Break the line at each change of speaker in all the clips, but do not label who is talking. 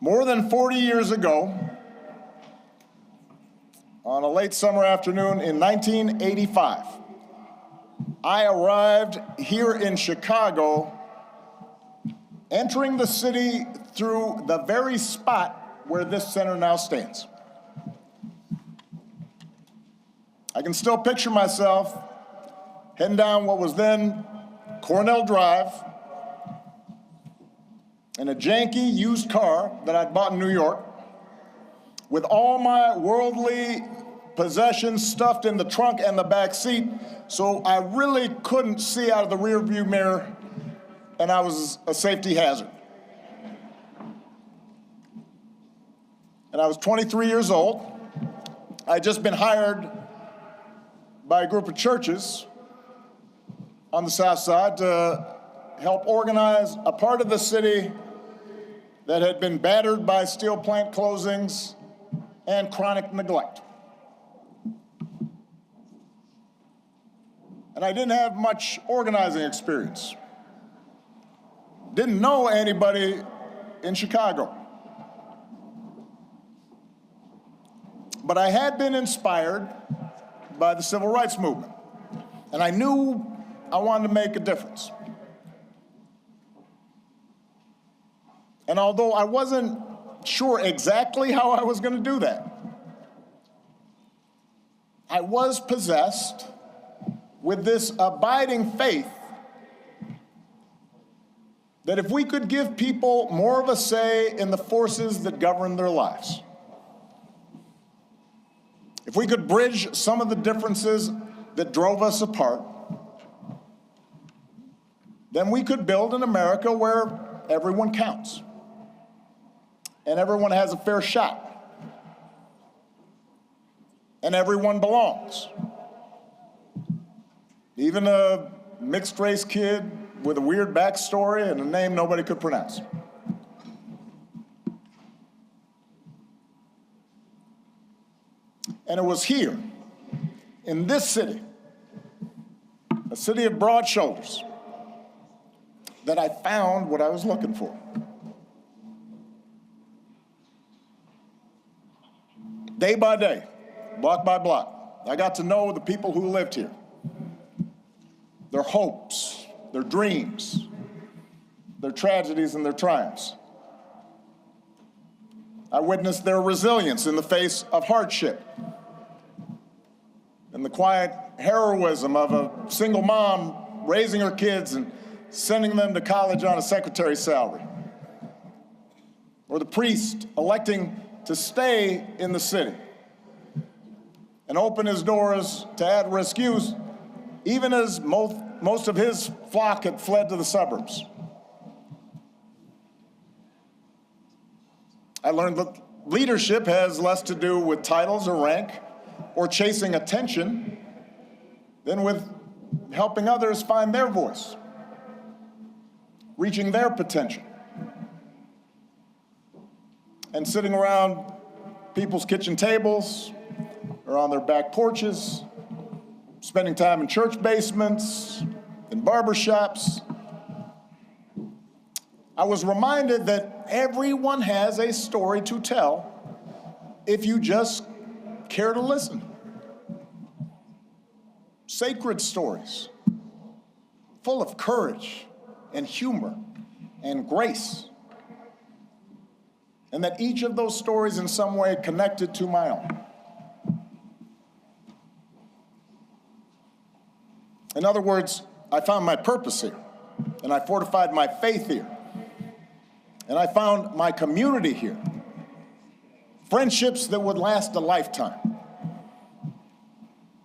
More than 40 years ago, on a late summer afternoon in 1985, I arrived here in Chicago, entering the city through the very spot where this center now stands. I can still picture myself heading down what was then Cornell Drive in a janky used car that I'd bought in New York, with all my worldly possessions stuffed in the trunk and the back seat, so I really couldn't see out of the rearview mirror, and I was a safety hazard. And I was 23 years old. I'd just been hired by a group of churches on the South Side to help organize a part of the city that had been battered by steel plant closings and chronic neglect. And I didn't have much organizing experience. Didn't know anybody in Chicago. But I had been inspired by the civil rights movement, and I knew I wanted to make a difference. And although I wasn't sure exactly how I was going to do that, I was possessed with this abiding faith that if we could give people more of a say in the forces that govern their lives, if we could bridge some of the differences that drove us apart, then we could build an America where everyone counts and everyone has a fair shot and everyone belongs. Even a mixed-race kid with a weird backstory and a name nobody could pronounce. And it was here, in this city, a city of broad shoulders, that I found what I was looking for. Day by day, block by block, I got to know the people who lived here, their hopes, their dreams, their tragedies and their triumphs. I witnessed their resilience in the face of hardship and the quiet heroism of a single mom raising her kids and sending them to college on a secretary's salary, or the priest electing to stay in the city and open his doors to at-risk youth, even as most of his flock had fled to the suburbs. I learned that leadership has less to do with titles or rank or chasing attention than with helping others find their voice, reaching their potential, and sitting around people's kitchen tables or on their back porches, spending time in church basements, in barbershops. I was reminded that everyone has a story to tell if you just care to listen. Sacred stories, full of courage and humor and grace, and that each of those stories in some way connected to my own. In other words, I found my purpose here, and I fortified my faith here, and I found my community here, friendships that would last a lifetime.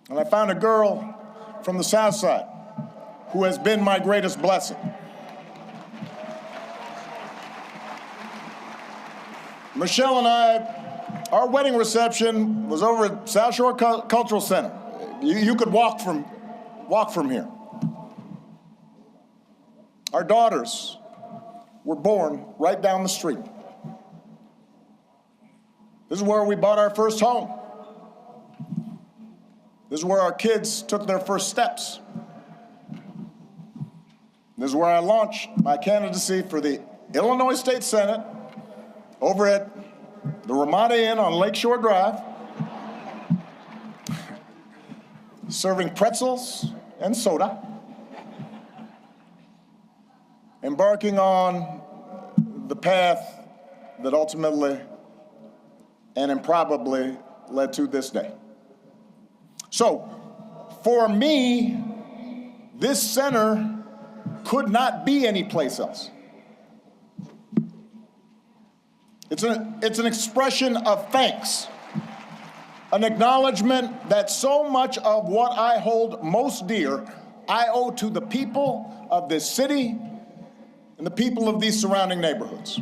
And I found a girl from the South Side who has been my greatest blessing. Michelle and I, our wedding reception was over at South Shore Cultural Center. You could walk from here. Our daughters were born right down the street. This is where we bought our first home. This is where our kids took their first steps. This is where I launched my candidacy for the Illinois State Senate over at the Ramada Inn on Lakeshore Drive, serving pretzels and soda, embarking on the path that ultimately and improbably led to this day. So, for me, this center could not be any place else. It's an expression of thanks, an acknowledgement that so much of what I hold most dear, I owe to the people of this city and the people of these surrounding neighborhoods.